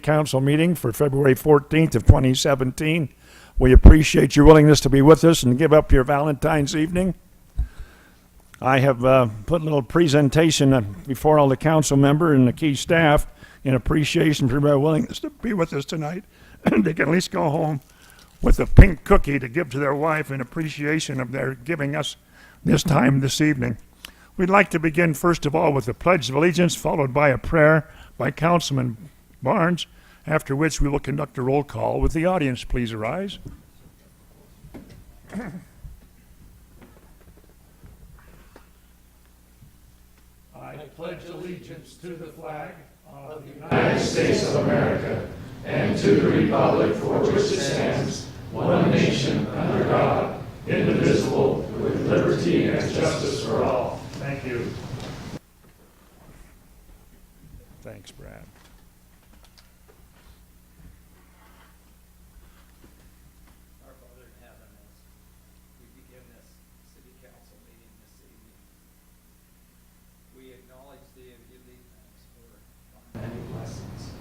Council meeting for February 14th of 2017. We appreciate your willingness to be with us and give up your Valentine's evening. I have put a little presentation before all the council members and the key staff in appreciation for their willingness to be with us tonight. They can at least go home with a pink cookie to give to their wife in appreciation of their giving us this time this evening. We'd like to begin first of all with the Pledge of Allegiance, followed by a prayer by Councilman Barnes, after which we will conduct a roll call. With the audience, please arise. I pledge allegiance to the flag of the United States of America and to the republic for which it stands, one nation under God, indivisible, with liberty and justice for all. Thank you. Thanks, Brad. Our Father in heaven, as we begin this city council meeting this evening, we acknowledge thee and give thee thanks for many blessings.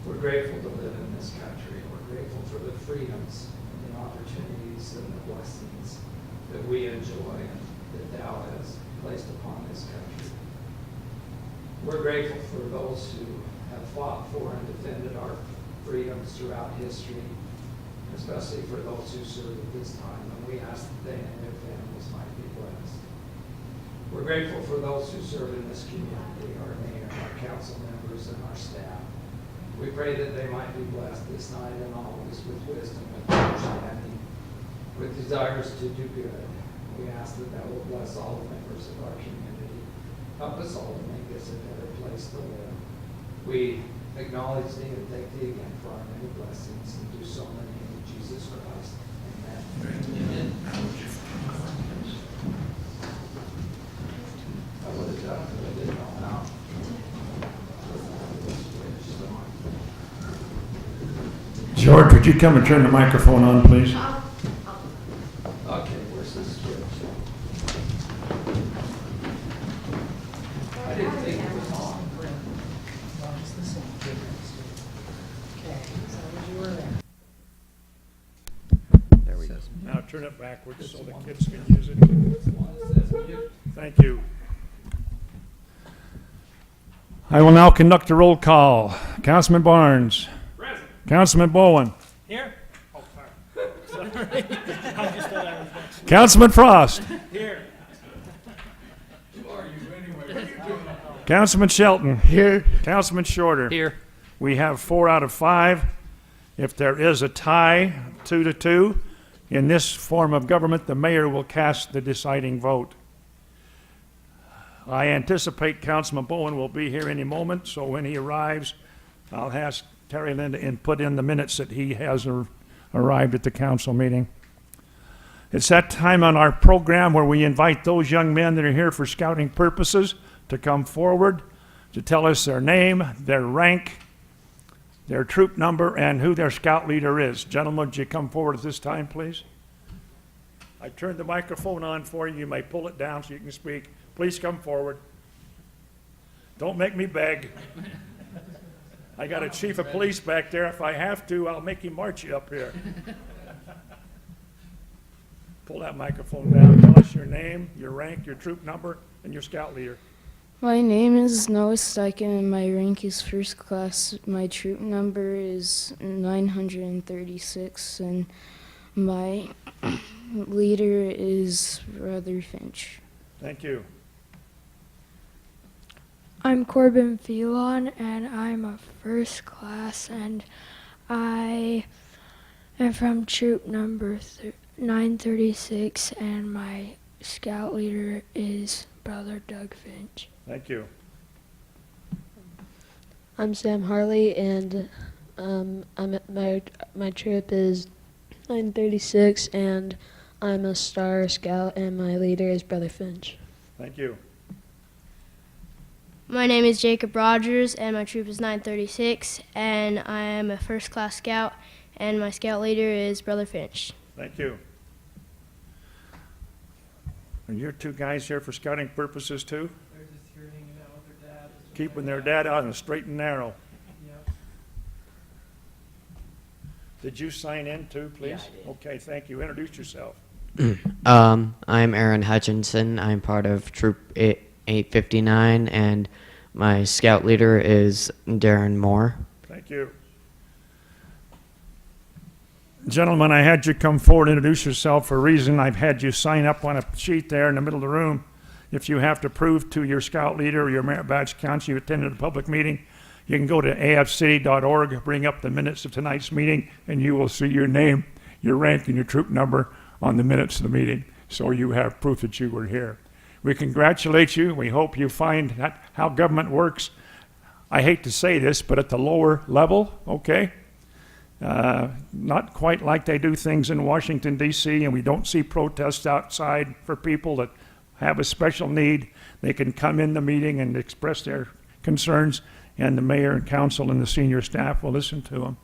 We're grateful to live in this country. We're grateful for the freedoms and the opportunities and the blessings that we enjoy and that thou hast placed upon this country. We're grateful for those who have fought for and defended our freedoms throughout history, especially for those who serve at this time, and we ask that they and their families might be blessed. We're grateful for those who serve in this community, our mayor, our council members, and our staff. We pray that they might be blessed this night and always with wisdom, with understanding, with desires to do good. We ask that that will bless all the members of our community. Help us all to make this a better place to live. We acknowledge thee and thank thee again for our many blessings and do so in the name of Jesus Christ. Amen. I would have done it, but I didn't know how. George, would you come and turn the microphone on, please? Okay, where's this switch? I didn't think it was on. There we go. Now turn it backwards so the kids can use it. Thank you. I will now conduct a roll call. Councilman Barnes. Present. Councilman Bowen. Here? Oh, sorry. Sorry. I just thought I was next. Councilman Frost. Here. Councilman Shelton. Here. Councilman Shorter. Here. We have 4 out of 5. If there is a tie, 2-2, in this form of government, the mayor will cast the deciding vote. I anticipate Councilman Bowen will be here any moment, so when he arrives, I'll ask Terry Lynn to put in the minutes that he has arrived at the council meeting. It's that time on our program where we invite those young men that are here for scouting purposes to come forward to tell us their name, their rank, their troop number, and who their scout leader is. Gentlemen, would you come forward at this time, please? I turned the microphone on for you. You may pull it down so you can speak. Please come forward. Don't make me beg. I got a chief of police back there. If I have to, I'll make him march you up here. Pull that microphone down. Tell us your name, your rank, your troop number, and your scout leader. My name is Noah Steichen and my rank is first class. My troop number is 936 and my leader is Brother Finch. Thank you. I'm Corbin Phelon and I'm a first class and I am from troop number 936 and my scout leader is Brother Doug Finch. Thank you. I'm Sam Harley, and I'm at my troop is 936, and I'm a Star Scout, and my leader is Brother Finch. Thank you. My name is Jacob Rogers, and my troop is 936, and I am a first class scout, and my scout leader is Brother Finch. Thank you. Are your two guys here for scouting purposes too? They're just here hanging out with their dad. Keeping their dad out on the straight and narrow. Yep. Did you sign in too, please? Yeah, I did. Okay, thank you. Introduce yourself. I'm Aaron Hutchinson. I'm part of Troop 859, and my scout leader is Darren Moore. Thank you. Gentlemen, I had you come forward and introduce yourself for a reason. I've had you sign up on a sheet there in the middle of the room. If you have to prove to your scout leader or your Merit Badge Council you attended a public meeting, you can go to afcity.org, bring up the minutes of tonight's meeting, and you will see your name, your rank, and your troop number on the minutes of the meeting. So you have proof that you were here. We congratulate you. We hope you find that how government works. I hate to say this, but at the lower level, okay? Not quite like they do things in Washington, D.C., and we don't see protests outside for people that have a special need. They can come in the meeting and express their concerns, and the mayor and council and the senior staff will listen to them.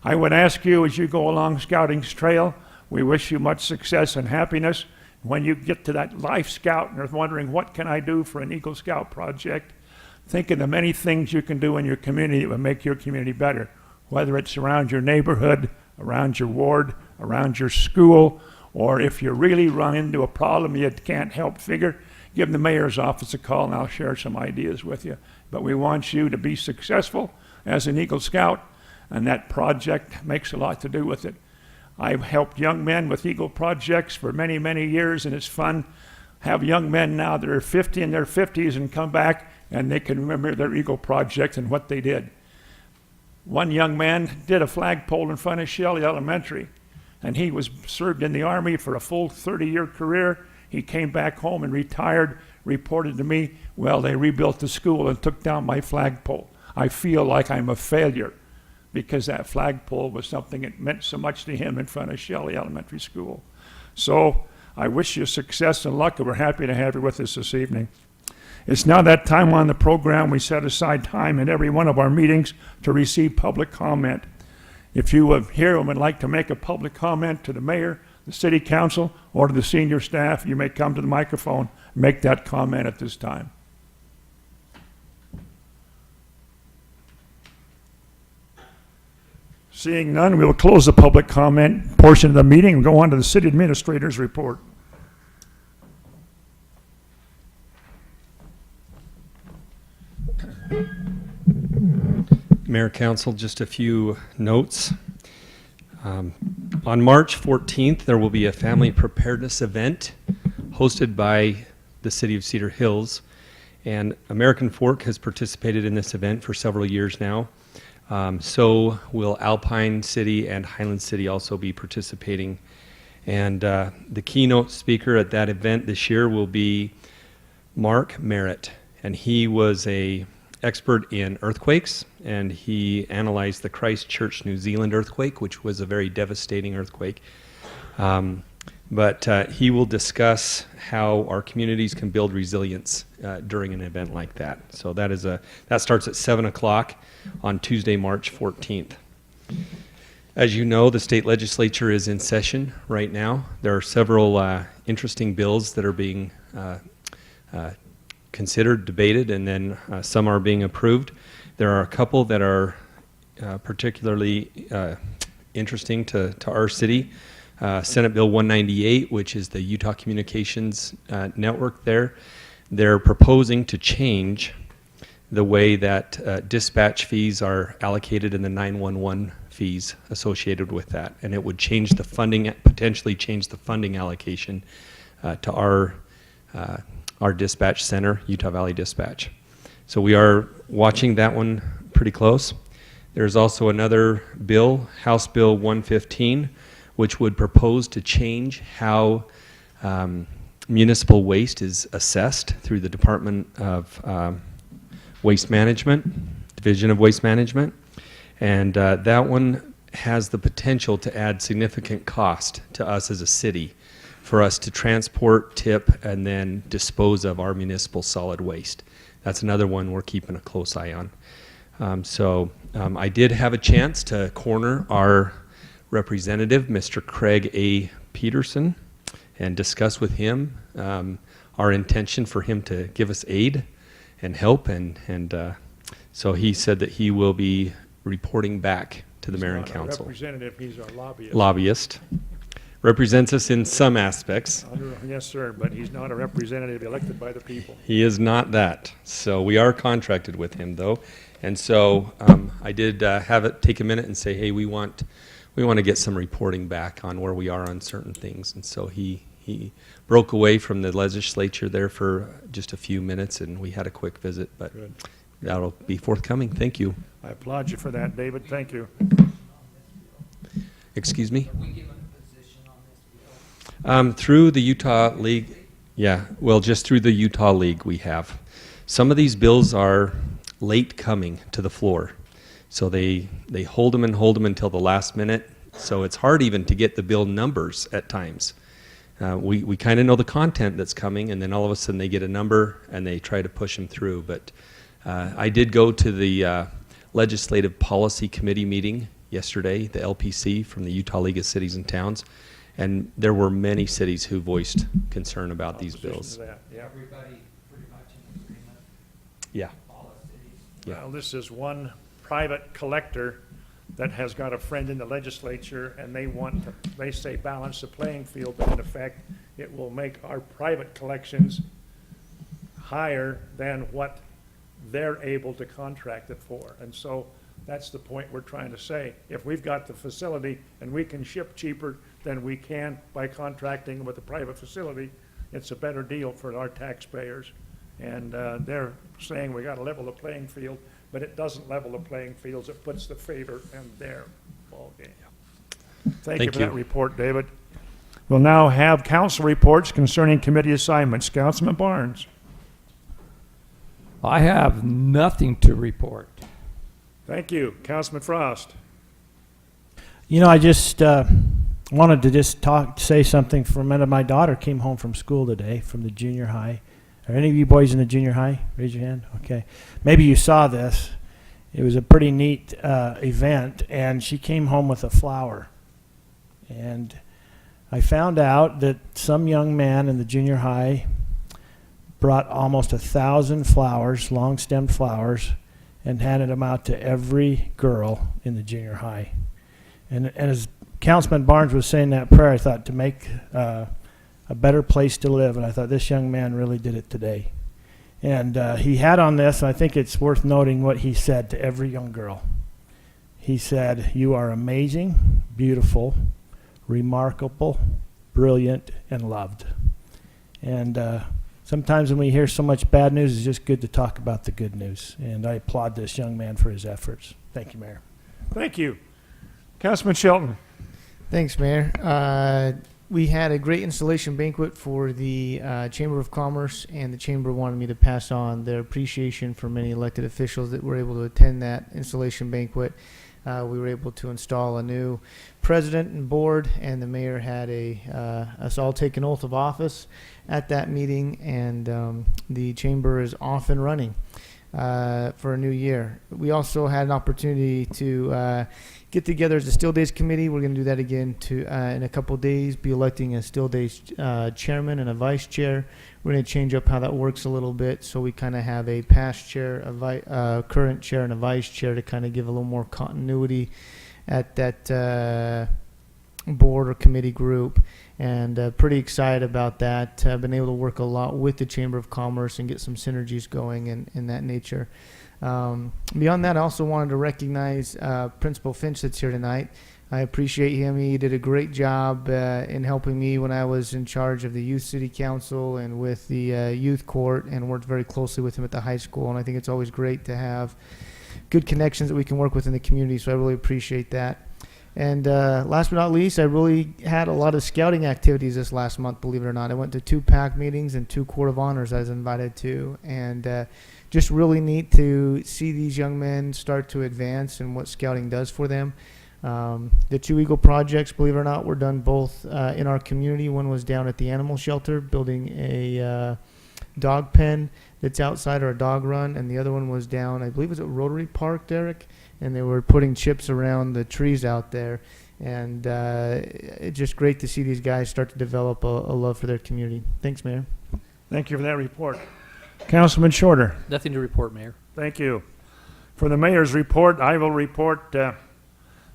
I would ask you, as you go along Scouting's trail, we wish you much success and happiness. When you get to that Life Scout and are wondering, what can I do for an Eagle Scout project? Think of the many things you can do in your community that will make your community better, whether it's around your neighborhood, around your ward, around your school, or if you really run into a problem you can't help figure, give the mayor's office a call and I'll share some ideas with you. But we want you to be successful as an Eagle Scout, and that project makes a lot to do with it. I've helped young men with Eagle projects for many, many years, and it's fun. Have young men now that are 50 in their 50s and come back and they can remember their Eagle project and what they did. One young man did a flagpole in front of Shelley Elementary, and he was served in the Army for a full 30-year career. He came back home and retired, reported to me, well, they rebuilt the school and took down my flagpole. I feel like I'm a failure because that flagpole was something that meant so much to him in front of Shelley Elementary School. So I wish you success and luck, and we're happy to have you with us this evening. It's now that time on the program. We set aside time in every one of our meetings to receive public comment. If you are here and would like to make a public comment to the mayor, the city council, or to the senior staff, you may come to the microphone and make that comment at this time. Seeing none, we will close the public comment portion of the meeting and go on to the city administrator's report. Mayor, Council, just a few notes. On March 14th, there will be a family preparedness event hosted by the City of Cedar Hills. And American Fork has participated in this event for several years now. So will Alpine City and Highland City also be participating. And the keynote speaker at that event this year will be Mark Merritt. And he was an expert in earthquakes, and he analyzed the Christchurch, New Zealand earthquake, which was a very devastating earthquake. But he will discuss how our communities can build resilience during an event like that. So that starts at 7 o'clock on Tuesday, March 14th. As you know, the state legislature is in session right now. There are several interesting bills that are being considered, debated, and then some are being approved. There are a couple that are particularly interesting to our city. Senate Bill 198, which is the Utah Communications Network there, they're proposing to change the way that dispatch fees are allocated in the 911 fees associated with that. And it would change the funding, potentially change the funding allocation to our dispatch center, Utah Valley Dispatch. So we are watching that one pretty close. There's also another bill, House Bill 115, which would propose to change how municipal waste is assessed through the Department of Waste Management, Division of Waste Management. And that one has the potential to add significant cost to us as a city for us to transport, tip, and then dispose of our municipal solid waste. That's another one we're keeping a close eye on. I did have a chance to corner our representative, Mr. Craig A. Peterson, and discuss with him our intention for him to give us aid and help. And so he said that he will be reporting back to the mayor and He's not a council. representative, he's our lobbyist. Lobbyist. Represents us in some aspects. Yes, sir, but he's not a representative elected by the people. He is not that. So we are contracted with him, though. And so I did have it take a minute and say, hey, we want to get some reporting back on where we are on certain things. And so he broke away from the legislature there for just a few minutes, and we had a quick visit. But Good. that'll be forthcoming. Thank you. I applaud you for that, David. Thank you. Excuse me? Are we given a position on this bill? Through the Utah League, yeah, well, just through the Utah League we have. Some of these bills are late coming to the floor. So they hold them until the last minute. So it's hard even to get the bill numbers at times. We kind of know the content that's coming, and then all of a sudden they get a number and they try to push them through. But I did go to the Legislative Policy Committee meeting yesterday, the LPC from the Utah League of Cities and Towns, and there were many cities who voiced concern about these Opposition bills. to that, yeah. Everybody pretty much in agreement, Yeah. all the cities. Yeah. Well, this is one private collector that has got a friend in the legislature, and they say balance the playing field, but in effect, it will make our private collections higher than what they're able to contract it for. And so that's the point we're trying to say. If we've got the facility and we can ship cheaper than we can by contracting with a private facility, it's a better deal for our taxpayers. And they're saying we got to level the playing field, but it doesn't level the playing fields. It puts the favor in their ballgame. Thank you Thank for you. that report, David. We'll now have council reports concerning committee assignments. Councilman Barnes. I have nothing to report. Thank you. Councilman Frost. You know, I just wanted to say something for a minute. My daughter came home from school today from the junior high. Are any of you boys in the junior high? Raise your hand. Okay. Maybe you saw this. It was a pretty neat event, and she came home with a flower. And I found out that some young man in the junior high brought almost 1,000 flowers, long-stemmed flowers, and handed them out to every girl in the junior high. And as Councilman Barnes was saying that prayer, I thought to make a better place to live, and I thought this young man really did it today. And he had on this, and I think it's worth noting what he said to every young girl. He said, "You are amazing, beautiful, remarkable, brilliant, and loved." And sometimes when we hear so much bad news, it's just good to talk about the good news. And I applaud this young man for his efforts. Thank you, Mayor. Thank you. Councilman Shelton. Thanks, Mayor. We had a great installation banquet for the Chamber of Commerce, and the Chamber wanted me to pass on their appreciation for many elected officials that were able to attend that installation banquet. We were able to install a new president and board, and the mayor had us all take an oath of office at that meeting, and the chamber is off and running for a new year. We also had an opportunity to get together as a Still Days committee. We're going to do that again in a couple days, be electing a Still Days chairman and a vice chair. We're going to change up how that works a little bit, so we kind of have a past chair, a current chair, and a vice chair to kind of give a little more continuity at that board or committee group. And pretty excited about that. I've been able to work a lot with the Chamber of Commerce and get some synergies going in that nature. Beyond that, I also wanted to recognize Principal Finch that's here tonight. I appreciate him. He did a great job in helping me when I was in charge of the Youth City Council and with the Youth Court, and worked very closely with him at the high school. And I think it's always great to have good connections that we can work with in the community, so I really appreciate that. And last but not least, I really had a lot of scouting activities this last month, believe it or not. I went to 2 PAC meetings and 2 Court of Honors I was invited to, and just really neat to see these young men start to advance and what scouting does for them. The 2 Eagle projects, believe it or not, were done both in our community. One was down at the animal shelter, building a dog pen that's outside, or a dog run, and the other one was down, I believe it was at Rotary Park, Derek, and they were putting chips around the trees out there. And it's just great to see these guys start to develop a love for their community. Thanks, Mayor. Thank you for that report. Councilman Shorter. Nothing to report, Mayor. Thank you. For the mayor's report, I will report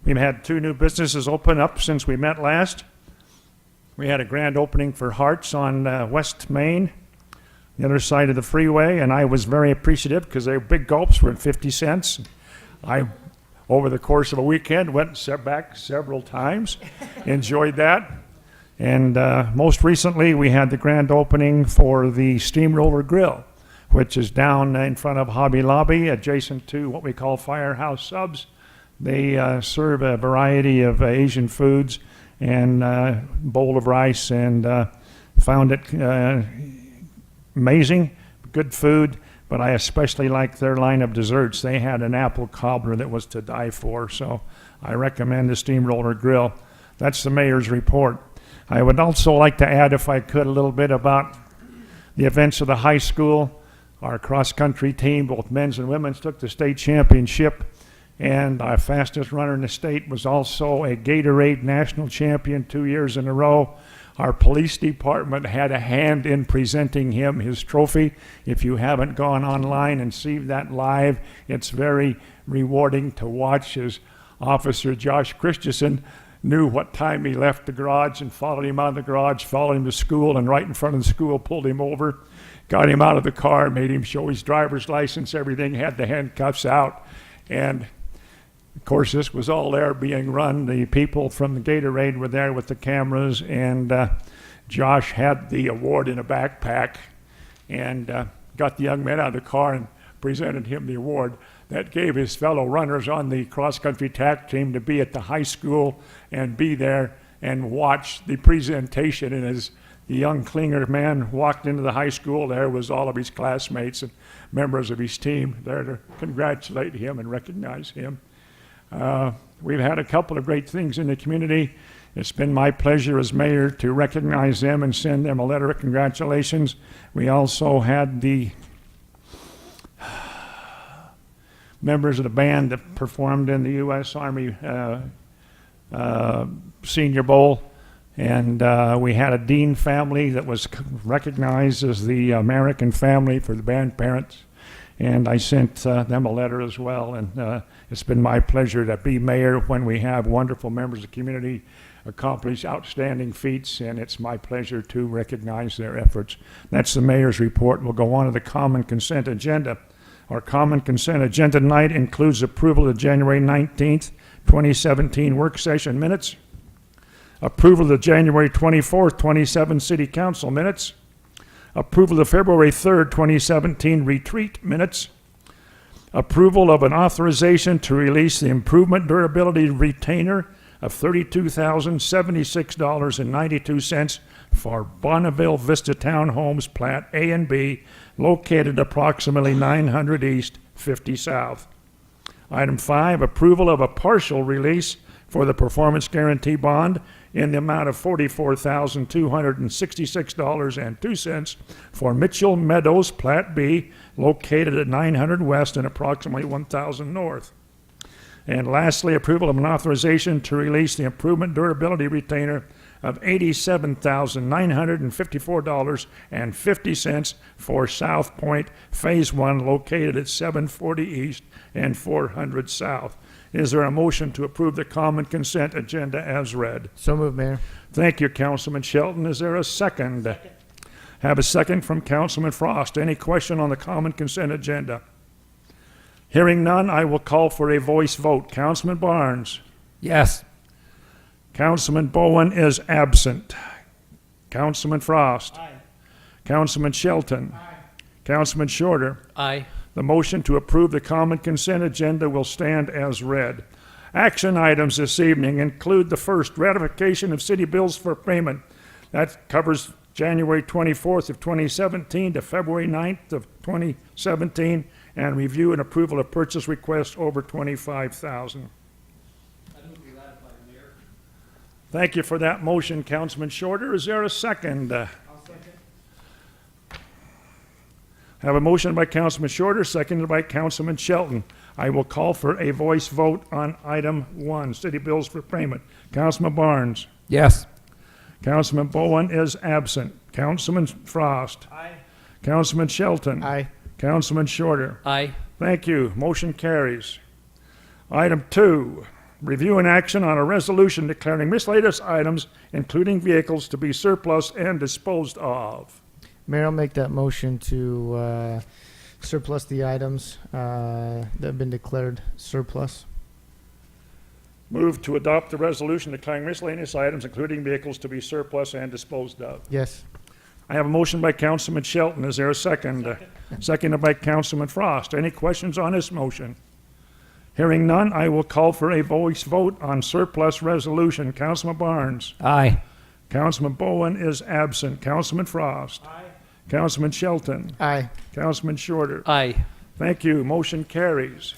We've had 2 new businesses open up since we met last. We had a grand opening for Hearts on West Main, the other side of the freeway, and I was very appreciative because their big gulps were at 50 cents. I, over the course of a weekend, went back several times, enjoyed that. And most recently, we had the grand opening for the Steamroller Grill, which is down in front of Hobby Lobby, adjacent to what we call Firehouse Subs. They serve a variety of Asian foods and bowl of rice, and found it amazing, good food, but I especially liked their line of desserts. They had an apple cobbler that was to die for, so I recommend the Steamroller Grill. That's the mayor's report. I would also like to add, if I could, a little bit about the events of the high school. Our cross-country team, both men's and women's, took the state championship, and our fastest runner in the state was also a Gatorade national champion 2 years in a row. Our police department had a hand in presenting him his trophy. If you haven't gone online and seen that live, it's very rewarding to watch as Officer Josh Christensen knew what time he left the garage and followed him out of the garage, followed him to school, and right in front of the school pulled him over, got him out of the car, made him show his driver's license, everything, had the handcuffs out. And of course, this was all there being run. The people from the Gatorade were there with the cameras, and Josh had the award in a backpack and got the young man out of the car and presented him the award. That gave his fellow runners on the cross-country track team to be at the high school and be there and watch the presentation. And as the young Klinger man walked into the high school, there was all of his classmates and members of his team there to congratulate him and recognize him. We've had a couple of great things in the community. It's been my pleasure as mayor to recognize them and send them a letter of congratulations. We also had the members of the band that performed in the U.S. Army Senior Bowl, and we had a Dean family that was recognized as the American family for the band parents, and I sent them a letter as well. And it's been my pleasure to be mayor when we have wonderful members of the community accomplish outstanding feats, and it's my pleasure to recognize their efforts. That's the mayor's report. We'll go on to the common consent agenda. Our common consent agenda tonight includes approval of the January 19th, 2017 work session minutes, approval of the January 24th, 2017 City Council minutes, approval of the February 3rd, 2017 retreat minutes, approval of an authorization to release the improvement durability retainer of $32,076.92 for Bonneville Vista Townhomes Plat A and B, located approximately 900 East, 50 South. Item 5, approval of a partial release for the performance guarantee bond in the amount of $44,266.02 for Mitchell Meadows Plat B, located at 900 West and approximately 1000 North. And lastly, approval of an authorization to release the improvement durability retainer of $87,954.50 for South Point Phase 1, located at 740 East and 400 South. Is there a motion to approve the common consent agenda as read? So moved, Mayor. Thank you, Councilman Shelton. Is there a second? Have a second from Councilman Frost. Any question on the common consent agenda? Hearing none, I will call for a voice vote. Councilman Barnes. Yes. Councilman Bowen is absent. Councilman Frost. Aye. Councilman Shelton. Aye. Councilman Shorter. Aye. The motion to approve the common consent agenda will stand as read. Action items this evening include the first, ratification of city bills for payment. That covers January 24th of 2017 to February 9th of 2017, and review and approval of purchase requests over $25,000. Thank you for that motion, Councilman Shorter. Is there a second? I'll second. Have a motion by Councilman Shorter, seconded by Councilman Shelton. I will call for a voice vote on item 1, city bills for payment. Councilman Barnes. Yes. Councilman Bowen is absent. Councilman Frost. Aye. Councilman Shelton. Aye. Councilman Shorter. Aye. Thank you. Motion carries. Item 2, review and action on a resolution declaring miscellaneous items, including vehicles, to be surplus and disposed of. Mayor, I'll make that motion to surplus the items that have been declared surplus. Move to adopt the resolution declaring miscellaneous items, including vehicles, to be surplus and disposed of. Yes. I have a motion by Councilman Shelton. Is there a second? Seconded by Councilman Frost. Any questions on this motion? Hearing none, I will call for a voice vote on surplus resolution. Councilman Barnes. Aye. Councilman Bowen is absent. Councilman Frost. Aye. Councilman Shelton. Aye. Councilman Shorter. Aye. Thank you. Motion carries.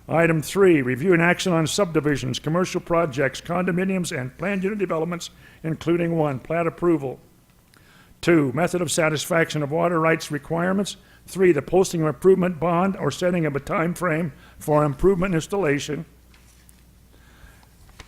Item 3, review and action on subdivisions, commercial projects, condominiums, and planned unit developments, including 1, plat approval. 2, method of satisfaction of water rights requirements. 3, the posting of improvement bond or setting of a time frame for improvement installation.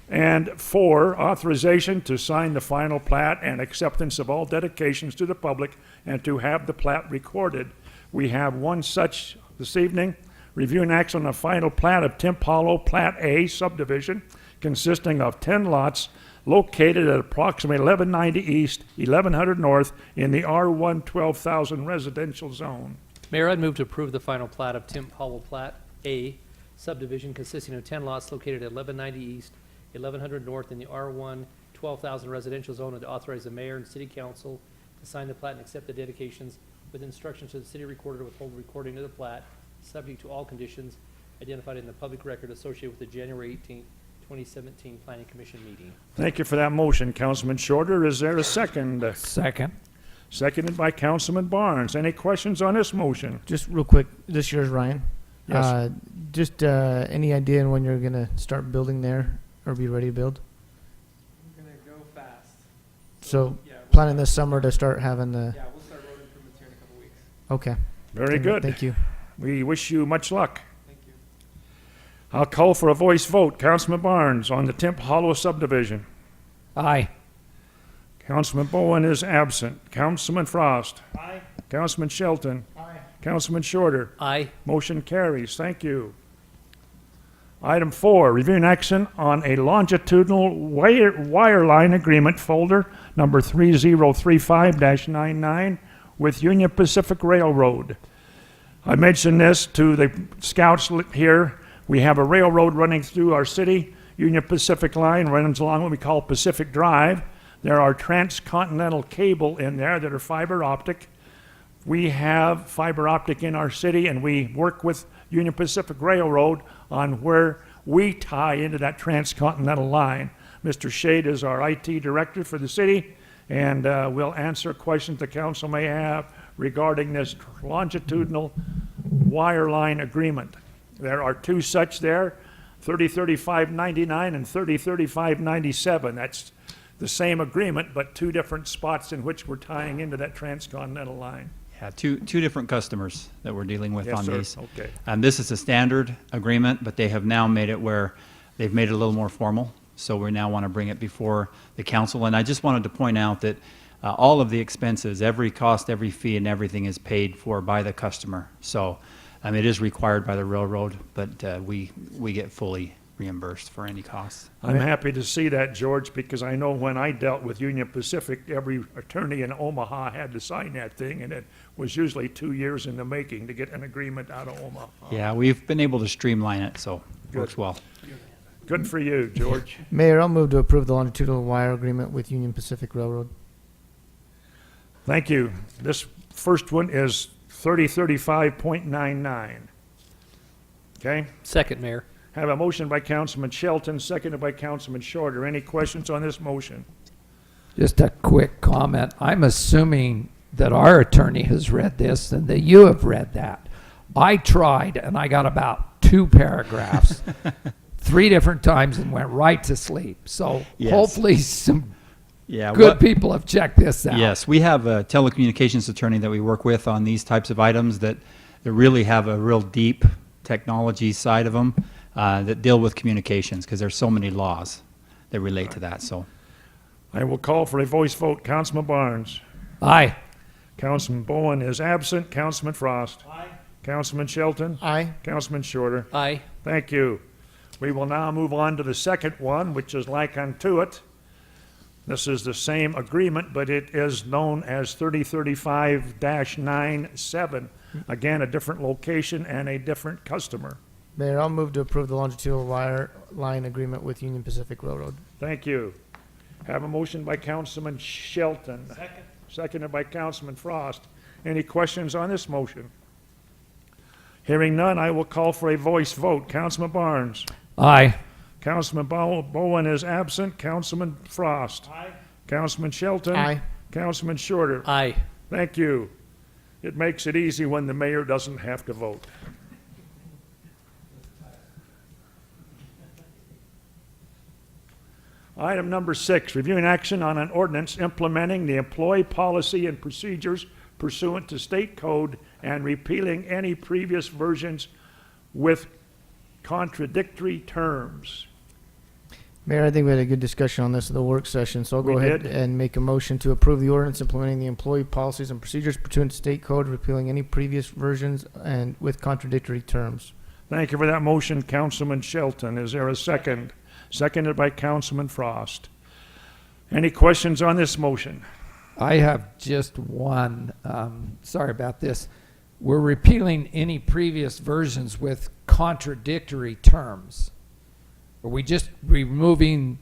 And 4, authorization to sign the final plat and acceptance of all dedications to the public and to have the plat recorded. We have one such this evening. Review and action on the final plat of Timp Hollow Plat A subdivision consisting of 10 lots located at approximately 1190 East, 1100 North in the R1 12,000 residential zone. Mayor, I'd move to approve the final plat of Timp Hollow Plat A subdivision consisting of 10 lots located at 1190 East, 1100 North in the R1 12,000 residential zone, and to authorize the mayor and city council to sign the plat and accept the dedications with instructions to the city recorder to withhold recording of the plat, subject to all conditions identified in the public record associated with the January 18th, 2017 Planning Commission meeting. Thank you for that motion, Councilman Shorter. Is there a second? Second. Seconded by Councilman Barnes. Any questions on this motion? Just real quick, this yours, Ryan? Yes. Just any idea on when you're going to start building there or be ready to build? I'm gonna go fast. So Yeah, we'll planning start- this summer to start having the... Yeah, we'll start road improvements here in a couple weeks. Okay. Very good. Thank you. We wish you much luck. Thank you. I'll call for a voice vote. Councilman Barnes on the Timp Hollow subdivision. Aye. Councilman Bowen is absent. Councilman Frost. Aye. Councilman Shelton. Aye. Councilman Shorter. Aye. Motion carries. Thank you. Item 4, review and action on a longitudinal wire line agreement folder number 3035-99 with Union Pacific Railroad. I mentioned this to the scouts here. We have a railroad running through our city. Union Pacific line runs along what we call Pacific Drive. There are transcontinental cable in there that are fiber optic. We have fiber optic in our city, and we work with Union Pacific Railroad on where we tie into that transcontinental line. Mr. Shade is our IT director for the city, and will answer questions the council may have regarding this longitudinal wireline agreement. There are 2 such there, 3035.99 and 3035.97. That's the same agreement, but 2 different spots in which we're tying into that transcontinental line. Yeah, two different customers that we're dealing with Yes, on sir. these. Okay. This is a standard agreement, but they have now made it where they've made it a little more formal. So we now want to bring it before the council. And I just wanted to point out that all of the expenses, every cost, every fee, and everything is paid for by the customer. So it is required by the railroad, but we get fully reimbursed for any costs. I'm happy to see that, George, because I know when I dealt with Union Pacific, every attorney in Omaha had to sign that thing, and it was usually 2 years in the making to get an agreement out of Omaha. Yeah, we've been able to streamline it, so it works well. Good for you, George. Mayor, I'll move to approve the longitudinal wire agreement with Union Pacific Railroad. Thank you. This first one is 3035.99. Okay? Second, Mayor. Have a motion by Councilman Shelton, seconded by Councilman Shorter. Any questions on this motion? Just a quick comment. I'm assuming that our attorney has read this and that you have read that. I tried and I got about 2 paragraphs 3 different times and went right to sleep. So Yes. hopefully some Yeah, good people have checked this out. Yes, we have a telecommunications attorney that we work with on these types of items that really have a real deep technology side of them that deal with communications because there's so many laws that relate to that. So, I will call for a voice vote. Councilman Barnes. Aye. Councilman Bowen is absent. Councilman Frost. Aye. Councilman Shelton. Aye. Councilman Shorter. Aye. Thank you. We will now move on to the second one, which is like unto it. This is the same agreement, but it is known as 3035-97. Again, a different location and a different customer. Mayor, I'll move to approve the longitudinal wire line agreement with Union Pacific Railroad. Thank you. Have a motion by Councilman Shelton. Second. Seconded by Councilman Frost. Any questions on this motion? Hearing none, I will call for a voice vote. Councilman Barnes. Aye. Councilman Bowen is absent. Councilman Frost. Aye. Councilman Shelton. Aye. Councilman Shorter. Aye. Thank you. It makes it easy when the mayor doesn't have to vote. Item number 6, reviewing action on an ordinance implementing the employee policy and procedures pursuant to state code and repealing any previous versions with contradictory terms. Mayor, I think we had a good discussion on this at the work session, so I'll go We ahead did. and make a motion to approve the ordinance implementing the employee policies and procedures pursuant to state code, repealing any previous versions and with contradictory terms. Thank you for that motion, Councilman Shelton. Is there a second? Seconded by Councilman Frost. Any questions on this motion? I have just one. Sorry about this. We're repealing any previous versions with contradictory terms. Are we just removing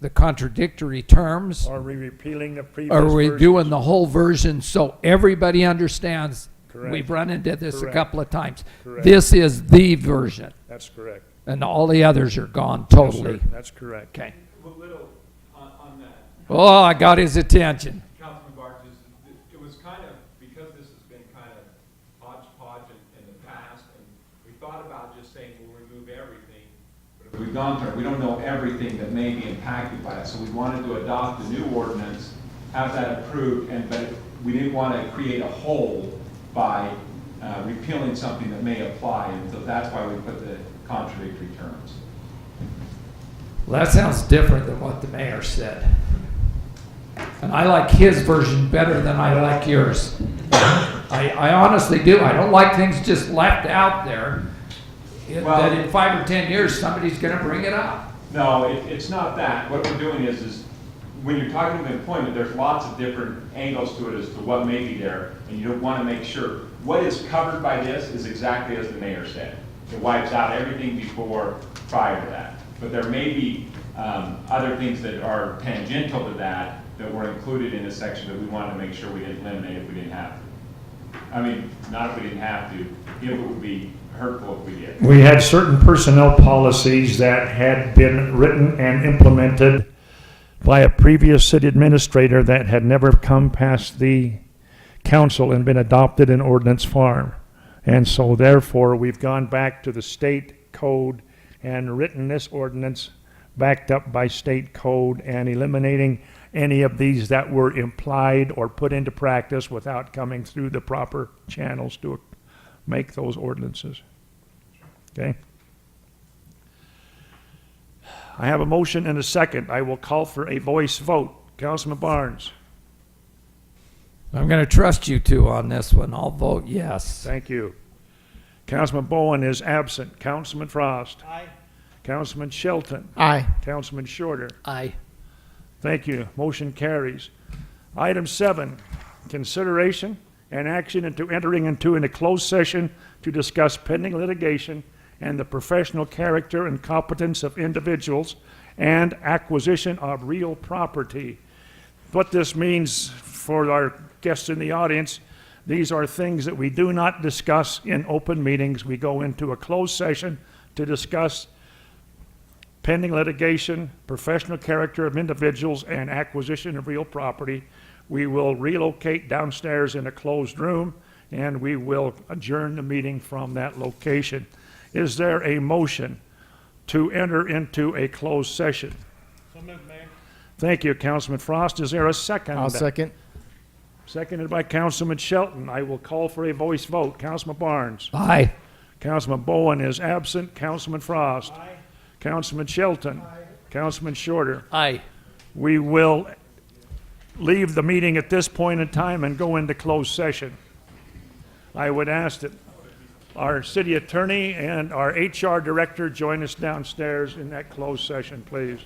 the contradictory terms? Are we repealing the previous Or are we versions? doing the whole version so everybody understands? Correct. We've run into this Correct. a couple of times. Correct. This is the version, That's correct. and all the others are gone Yes, totally. sir. That's correct. Okay. A little on that. Oh, I got his attention. Councilman Barnes, it was kind of, because this has been kind of hodgepodge in the past, and we thought about just saying we'll remove everything. But if we've gone through, we don't know everything that may be impacted by it, so we wanted to adopt the new ordinance, have that approved, but we didn't want to create a hole by repealing something that may apply, and so that's why we put the contradictory terms. Well, that sounds different than what the mayor said. And I like his version better than I like yours. I honestly do. I don't like things just left out there. That in 5 or 10 years, somebody's going to bring it up. No, it's not that. What we're doing is when you're talking about employment, there's lots of different angles to it as to what may be there, and you want to make sure what is covered by this is exactly as the mayor said. It wipes out everything prior to that. But there may be other things that are tangential to that were included in this section that we wanted to make sure we didn't eliminate if we didn't have to. I mean, not if we didn't have to, if it would be hurtful if we did. We had certain personnel policies that had been written and implemented by a previous city administrator that had never come past the council and been adopted in ordinance form. And so therefore, we've gone back to the state code and written this ordinance backed up by state code and eliminating any of these that were implied or put into practice without coming through the proper channels to make those ordinances. Okay? I have a motion and a second. I will call for a voice vote. Councilman Barnes. I'm going to trust you two on this one. I'll vote yes. Thank you. Councilman Bowen is absent. Councilman Frost. Aye. Councilman Shelton. Aye. Councilman Shorter. Aye. Thank you. Motion carries. Item 7, consideration and action into entering into a closed session to discuss pending litigation and the professional character and competence of individuals and acquisition of real property. What this means for our guests in the audience, these are things that we do not discuss in open meetings. We go into a closed session to discuss pending litigation, professional character of individuals, and acquisition of real property. We will relocate downstairs in a closed room, and we will adjourn the meeting from that location. Is there a motion to enter into a closed session? So moved, Mayor. Thank you, Councilman Frost. Is there a second? I'll second. Seconded by Councilman Shelton. I will call for a voice vote. Councilman Barnes. Aye. Councilman Bowen is absent. Councilman Frost. Aye. Councilman Shelton. Aye. Councilman Shorter. Aye. We will leave the meeting at this point in time and go into closed session. I would ask that our city attorney and our HR director join us downstairs in that closed session, please.